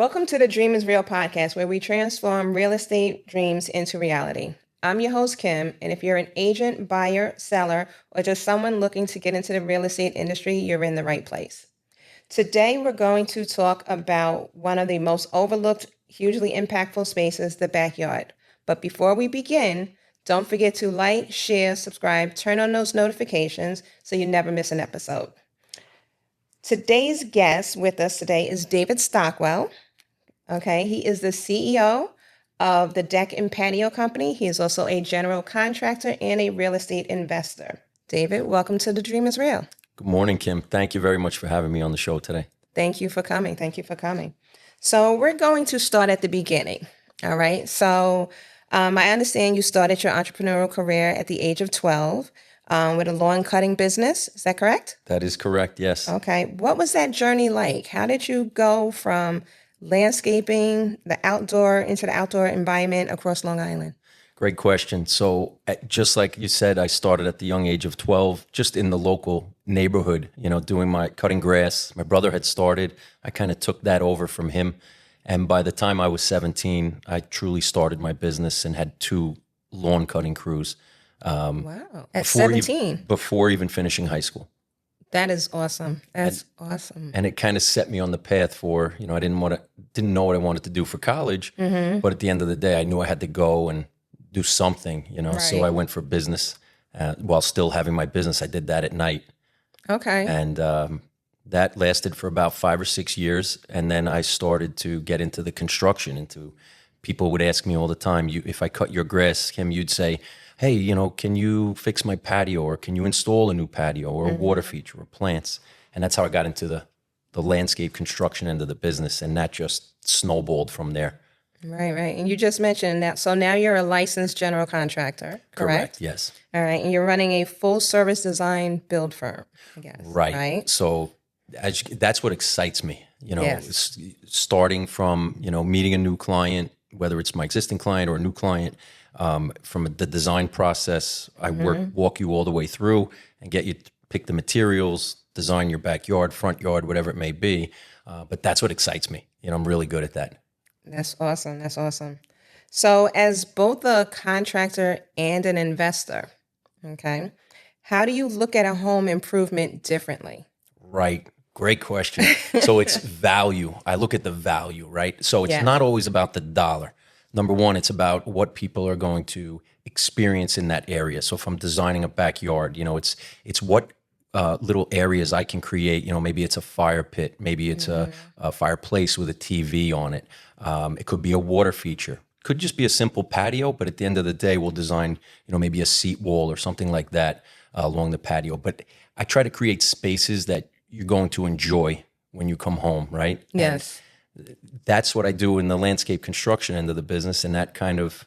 Welcome to the Dream is Real podcast, where we transform real estate dreams into reality. I'm your host, Kim, and if you're an agent, buyer, seller, or just someone looking to get into the real estate industry, you're in the right place. Today, we're going to talk about one of the most overlooked, hugely impactful spaces, the backyard. But before we begin, don't forget to like, share, subscribe, turn on those notifications so you never miss an episode. Today's guest with us today is David Stockwell. Okay, he is the CEO of the Deck and Patio Company. He is also a general contractor and a real estate investor. David, welcome to The Dream is Real. Good morning, Kim. Thank you very much for having me on the show today. Thank you for coming. Thank you for coming. So we're going to start at the beginning. All right. So I understand you started your entrepreneurial career at the age of 12 with a lawn cutting business. Is that correct? That is correct, yes. Okay. What was that journey like? How did you go from landscaping, the outdoor, into the outdoor environment across Long Island? Great question. So just like you said, I started at the young age of 12, just in the local neighborhood, doing my cutting grass. My brother had started. I kind of took that over from him. And by the time I was 17, I truly started my business and had 2 lawn cutting crews. Wow. At 17? Before even finishing high school. That is awesome. That's awesome. And it kind of set me on the path for, I didn't know what I wanted to do for college, but at the end of the day, I knew I had to go and do something, Right. So I went for business while still having my business. I did that at night. Okay. And that lasted for about 5 or 6 years. And then I started to get into the construction, people would ask me all the time, if I cut your grass, Kim, you'd say, hey, can you fix my patio, or can you install a new patio, or a water feature, or plants? And that's how I got into the landscape construction end of the business. And that just snowballed from there. Right. And you just mentioned that. So now you're a licensed general contractor, correct? Yes. All right. And you're running a full service design build firm, I guess. Right. So that's what excites me, Yes. Starting from, meeting a new client, whether it's my existing client or a new client, from the design process, I walk you all the way through and get you to pick the materials, design your backyard, front yard, whatever it may be. But that's what excites me. I'm really good at that. That's awesome. That's awesome. So as both a contractor and an investor, okay, how do you look at a home improvement differently? Right. Great question. So it's value. I look at the value, right? So it's Yeah. not always about the dollar. Number one, it's about what people are going to experience in that area. So if I'm designing a backyard, it's what little areas I can create. Maybe it's a fire pit, maybe it's a fireplace with a TV on it. It could be a water feature. Could just be a simple patio, but at the end of the day, we'll design, maybe a seat wall or something like that along the patio. But I try to create spaces that you're going to enjoy when you come home, right? Yes. And that's what I do in the landscape construction end of the business, and that kind of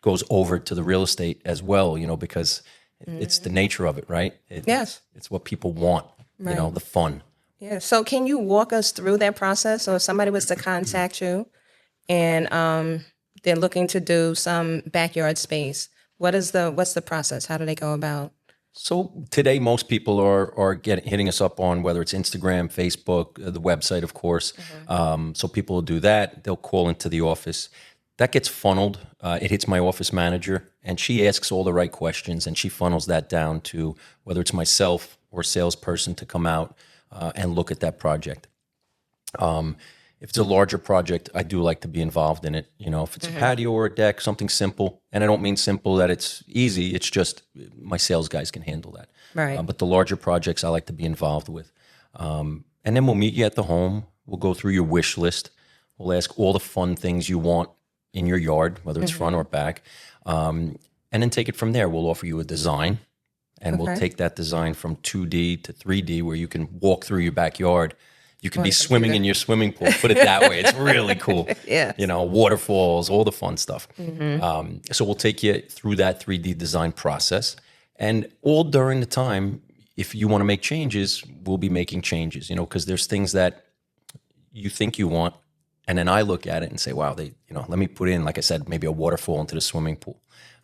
goes over to the real estate as well, because it's the nature of it, right? Yes. It's what people want, Right. the fun. Yeah. So can you walk us through that process? So if somebody was to contact you and they're looking to do some backyard space, what's the process? How do they go about? So today, most people are hitting us up on whether it's Instagram, Facebook, the website, of course. So people will do that. They'll call into the office. That gets funneled. It hits my office manager, and she asks all the right questions, and she funnels that down to whether it's myself or a salesperson to come out and look at that project. If it's a larger project, I do like to be involved in it. If it's a patio or a deck, something simple, and I don't mean simple that it's easy. It's just my sales guys can handle that. Right. But the larger projects, I like to be involved with. And then we'll meet you at the home. We'll go through your wish list. We'll ask all the fun things you want in your yard, whether it's front or back, and then take it from there. We'll offer you a design, and we'll take that design from 2D to 3D, where you can walk through your backyard. You can be swimming in your swimming pool, put it that way. It's really cool. Yeah. Waterfalls, all the fun stuff. So we'll take you through that 3D design process. And all during the time, if you want to make changes, we'll be making changes, because there's things that you think you want. And then I look at it and say, wow, let me put in, like I said, maybe a waterfall into the swimming pool.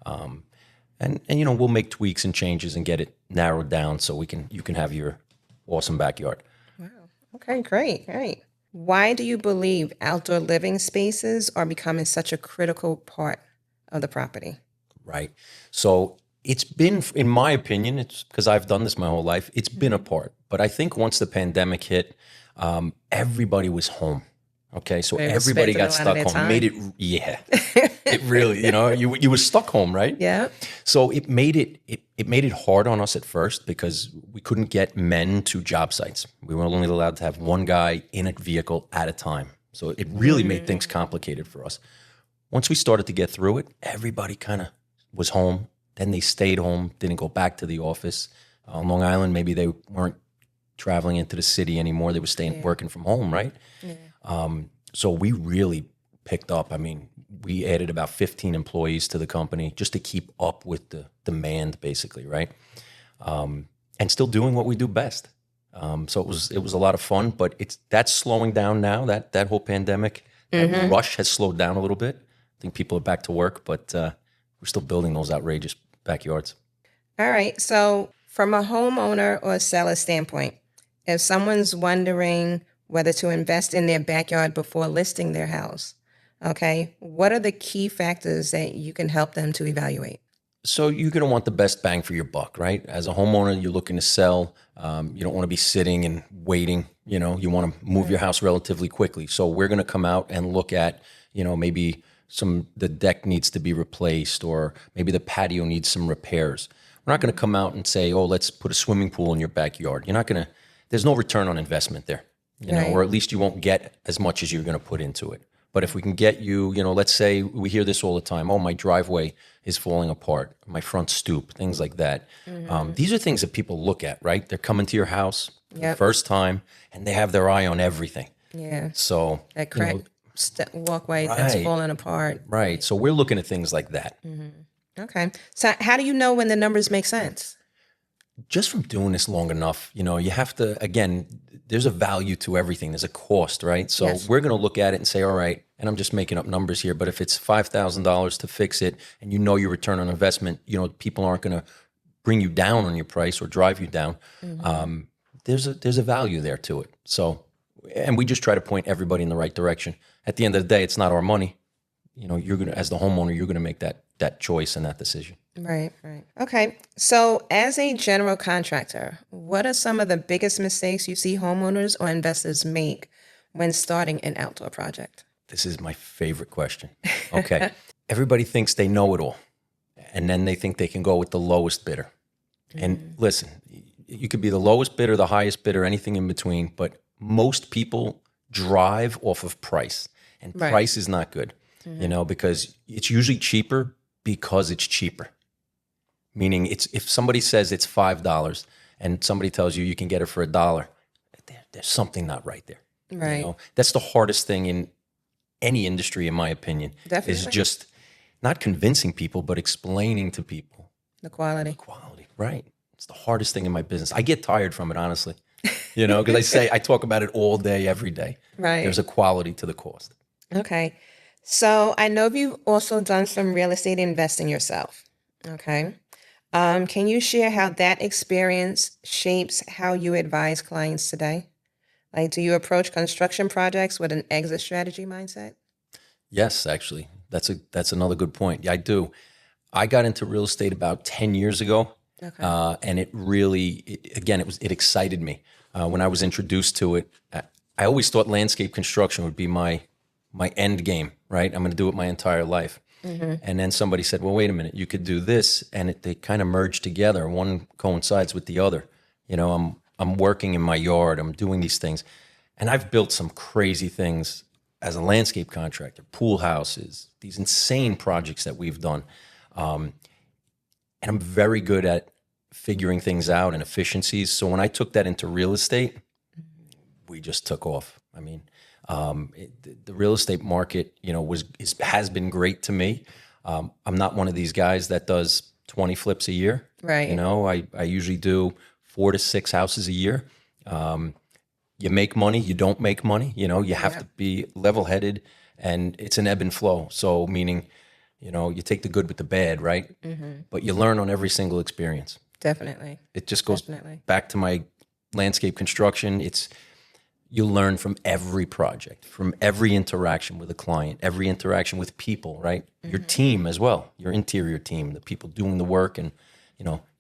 And we'll make tweaks and changes and get it narrowed down so you can have your awesome backyard. Wow. Okay, great. Why do you believe outdoor living spaces are becoming such a critical part of the property? Right. So it's been, in my opinion, it's because I've done this my whole life, it's been a part. But I think once the pandemic hit, everybody was home. Okay. So They everybody respected a got lot of stuck their home, made time. it, yeah, it really, you were stuck home, right? Yeah. So it made it hard on us at first because we couldn't get men to job sites. We were only allowed to have one guy in a vehicle at a time. So it really made things complicated for us. Once we started to get through it, everybody kind of was home. Then they stayed home, didn't go back to the office. On Long Island, maybe they weren't traveling into the city anymore. They were staying, working from home, right? So we really picked up. I mean, we added about 15 employees to the company just to keep up with the demand, basically, right? And still doing what we do best. So it was a lot of fun, but that's slowing down now. That whole pandemic, that rush has slowed down a little bit. I think people are back to work, but we're still building those outrageous backyards. All right. So, from a homeowner or seller standpoint, if someone's wondering whether to invest in their backyard before listing their house, okay, what are the key factors that you can help them to evaluate? So you're going to want the best bang for your buck, right? As a homeowner, you're looking to sell. You don't want to be sitting and waiting. You want to move your house relatively quickly. So we're going to come out and look at, maybe the deck needs to be replaced, or maybe the patio needs some repairs. We're not going to come out and say, oh, let's put a swimming pool in your backyard. You're not going to. There's no return on investment there, Right. or at least you won't get as much as you're going to put into it. But if we can get you, let's say we hear this all the time. Oh, my driveway is falling apart, my front stoop, things like that. These are things that people look at, right? They're coming to your house for the Yep. first time, and they have their eye on everything. Yeah. So, That cracked walkway that's Right. falling apart. right. So we're looking at things like that. Okay. So, how do you know when the numbers make sense? Just from doing this long enough, you have to, again, there's a value to everything. There's a cost, right? So Yes. we're going to look at it and say, all right, and I'm just making up numbers here, but if it's $5,000 to fix it and your return on investment, people aren't going to bring you down on your price or drive you down. There's a value there to it. So, and we just try to point everybody in the right direction. At the end of the day, it's not our money. You're going to, as the homeowner, you're going to make that choice and that decision. Right, right. Okay. So, as a general contractor, what are some of the biggest mistakes you see homeowners or investors make when starting an outdoor project? This is my favorite question. Okay. Everybody thinks they know it all, and then they think they can go with the lowest bidder. And listen, you could be the lowest bidder, the highest bidder, anything in between, but most people drive off of price, and Right. price is not good, because it's usually cheaper because it's cheaper. Meaning, if somebody says it's $5 and somebody tells you can get it for $1, there's something not right there. Right. That's the hardest thing in any industry, in my opinion, is Definitely. just not convincing people, but explaining to people The quality. quality. Right. It's the hardest thing in my business. I get tired from it, honestly, because I talk about it all day, every day. Right. There's a quality to the cost. Okay. So, I know you've also done some real estate investing yourself. Okay. Can you share how that experience shapes how you advise clients today? Like, do you approach construction projects with an exit strategy mindset? Yes, actually, that's another good point. Yeah, I do. I got into real estate about 10 years ago, Okay. and it really, it excited me when I was introduced to it. I always thought landscape construction would be my end game, right? I'm going to do it my entire life. And then somebody said, well, wait a minute, you could do this, and they kind of merge together. One coincides with the other. I'm working in my yard, I'm doing these things, and I've built some crazy things as a landscape contractor, pool houses, these insane projects that we've done. And I'm very good at figuring things out and efficiencies. So when I took that into real estate, we just took off. I mean, the real estate market, has been great to me. I'm not one of these guys that does 20 flips a year. Right. I usually do 4 to 6 houses a year. You make money, you don't make money. You have to be level-headed, and it's an ebb and flow. So meaning, you take the good with the bad, right? But you learn on every single experience. Definitely. It just goes Definitely. back to my landscape construction. You learn from every project, from every interaction with a client, every interaction with people, right? Your team as well, your interior team, the people doing the work, and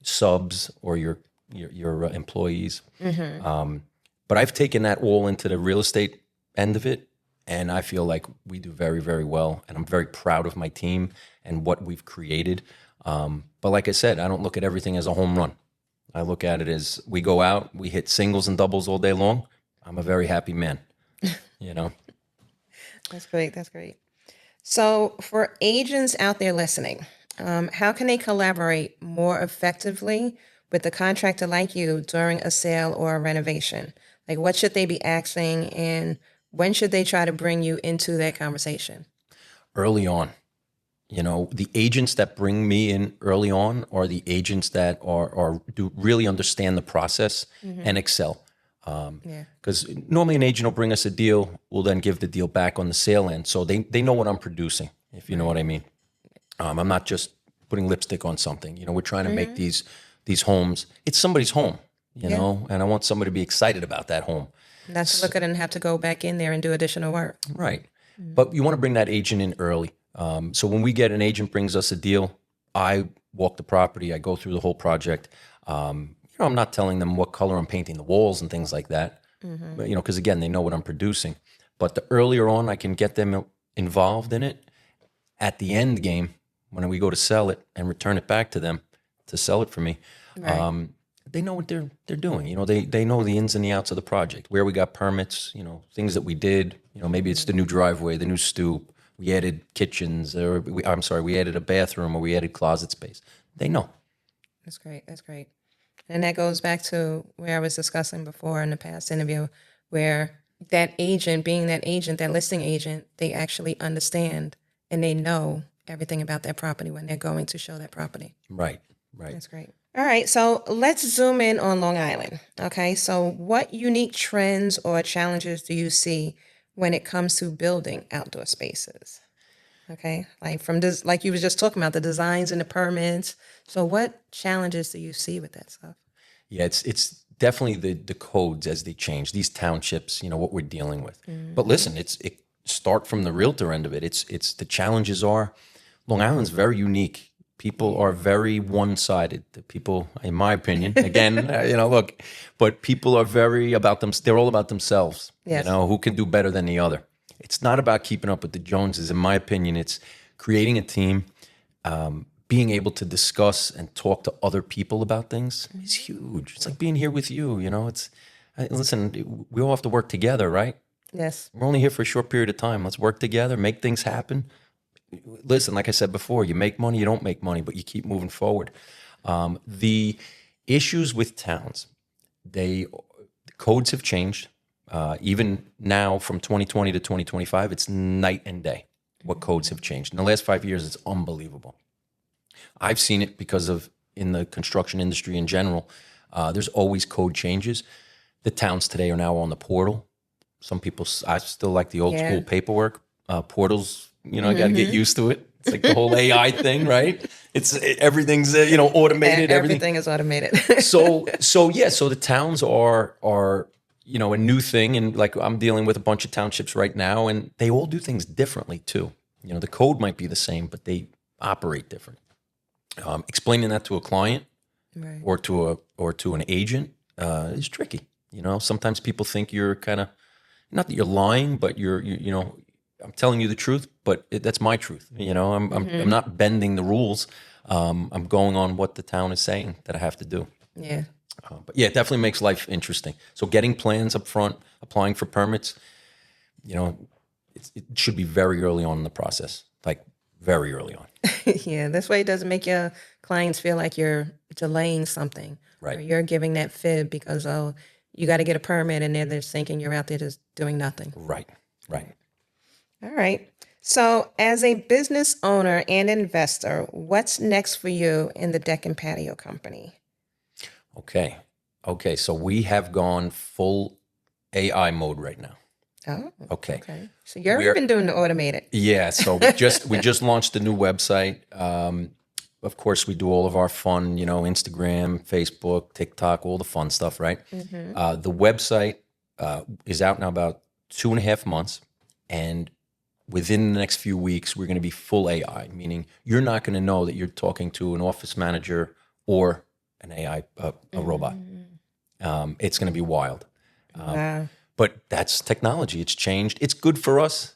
subs or your employees. But I've taken that all into the real estate end of it, and I feel like we do very, very well. And I'm very proud of my team and what we've created. But like I said, I don't look at everything as a home run. I look at it as we go out, we hit singles and doubles all day long. I'm a very happy man, That's great. That's great. So, for agents out there listening, how can they collaborate more effectively with a contractor like you during a sale or a renovation? Like, what should they be asking, and when should they try to bring you into that conversation? Early on. The agents that bring me in early on are the agents that do really understand the process and excel. Yeah. Because normally an agent will bring us a deal, we'll then give the deal back on the sale end. So they know what I'm producing, if you know what I mean. I'm not just putting lipstick on something. We're trying to make these homes, it's somebody's home, and I want somebody to be excited about that home. Not to look at it and have to go back in there and do additional work. Right. But you want to bring that agent in early. So when we get an agent brings us a deal, I walk the property, I go through the whole project. I'm not telling them what color I'm painting the walls and things like that, because again, they know what I'm producing. But the earlier on I can get them involved in it, at the end game, when we go to sell it and return it back to them to sell it for me, Right. they know what they're doing. They know the ins and the outs of the project, where we got permits, things that we did. Maybe it's the new driveway, the new stoop. We added kitchens, or we added a bathroom, or we added closet space. They know. That's great. That's great. And that goes back to where I was discussing before in the past interview, where that agent, being that agent, that listing agent, they actually understand and they know everything about that property when they're going to show that property. Right. Right. That's great. All right, so let's zoom in on Long Island. Okay, so what unique trends or challenges do you see when it comes to building outdoor spaces? Okay, like from this, like you was just talking about the designs and the permits. So what challenges do you see with that stuff? Yeah, it's definitely the codes as they change. These townships, what we're dealing with. But listen, it start from the realtor end of it. It's the challenges are Long Island's very unique. People are very one-sided. The people, in my opinion, again, look, but people are very about them. They're all about themselves. Yes. Who can do better than the other. It's not about keeping up with the Joneses. In my opinion, it's creating a team, being able to discuss and talk to other people about things is huge. It's like being here with you. Listen, we all have to work together, right? Yes. We're only here for a short period of time. Let's work together, make things happen. Listen, like I said before, you make money, you don't make money, but you keep moving forward. The issues with towns, the codes have changed. Even now from 2020 to 2025, it's night and day what codes have changed. In the last 5 years, it's unbelievable. I've seen it because of in the construction industry in general, there's always code changes. The towns today are now on the portal. Some people, I still like the old school paperwork. Portals, I got to get used to it. It's like the whole AI thing, right? Everything's automated. Everything is automated. So the towns are a new thing, and like I'm dealing with a bunch of townships right now, and they all do things differently too. The code might be the same, but they operate different. Explaining that to a client Right. or to an agent is tricky. Sometimes people think you're kind of, not that you're lying, but I'm telling you the truth, but that's my truth. I'm not bending the rules. I'm going on what the town is saying that I have to do. Yeah. But yeah, it definitely makes life interesting. So getting plans up front, applying for permits, it should be very early on in the process, like very early on. Yeah, this way it doesn't make your clients feel like you're delaying something. Right. Or you're giving that fib because, you got to get a permit and they're just thinking you're out there just doing nothing. Right. All right. So as a business owner and investor, what's next for you in the deck and patio company? Okay. So we have gone full AI mode right now. Oh, Okay. So you've been doing the automated. Yeah. So we just launched a new website. Of course, we do all of our fun, Instagram, Facebook, TikTok, all the fun stuff, right? The website, is out now about 2.5 months. And within the next few weeks, we're going to be full AI, meaning you're not going to know that you're talking to an office manager or an AI, a robot. It's going to be wild. Wow. But that's technology. It's changed. It's good for us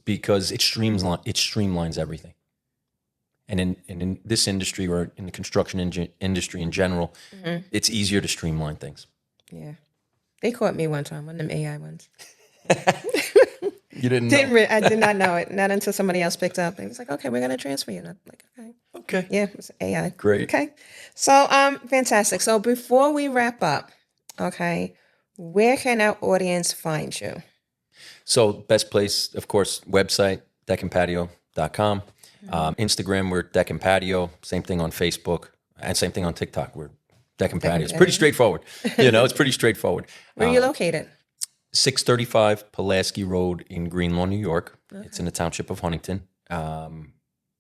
because it streamlines everything. And in this industry, or in the construction industry in general, it's easier to streamline things. Yeah. They caught me one time, one of them AI ones. You didn't know? I did not know it. Not until somebody else picked up. It was like, okay, we're going to transfer you. And I'm like, okay. Okay. Yeah, it was AI. Great. Okay. So, fantastic. So before we wrap up, okay, where can our audience find you? So best place, of course, website, deckandpatio.com. Instagram, we're Deck and Patio. Same thing on Facebook. And same thing on TikTok. We're Deck and Patio. It's pretty straightforward. It's pretty straightforward. Where are you located? 635 Pulaski Road in Greenlawn, New York. Okay. It's in the township of Huntington.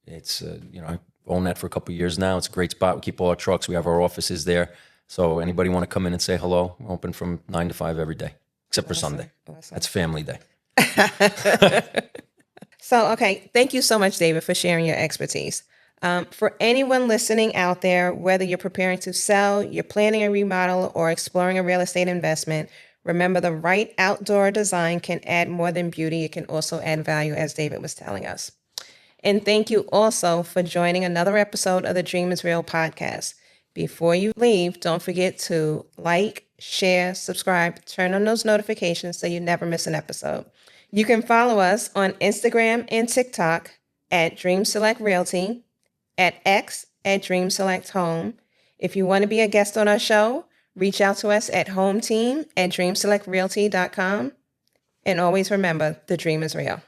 It's, I own that for a couple of years now. It's a great spot. We keep all our trucks. We have our offices there. So anybody want to come in and say hello? We're open from 9 to 5 every day, except for Sunday. Awesome. That's family day. So, okay. Thank you so much, David, for sharing your expertise. For anyone listening out there, whether you're preparing to sell, you're planning a remodel, or exploring a real estate investment, remember the right outdoor design can add more than beauty. It can also add value, as David was telling us. And thank you also for joining another episode of the Dream is Real podcast. Before you leave, don't forget to like, share, subscribe, turn on those notifications so you never miss an episode. You can follow us on Instagram and TikTok at Dream Select Realty, at X at Dream Select Home. If you want to be a guest on our show, reach out to us at hometeam@dreamselectrealty.com. And always remember, the dream is real.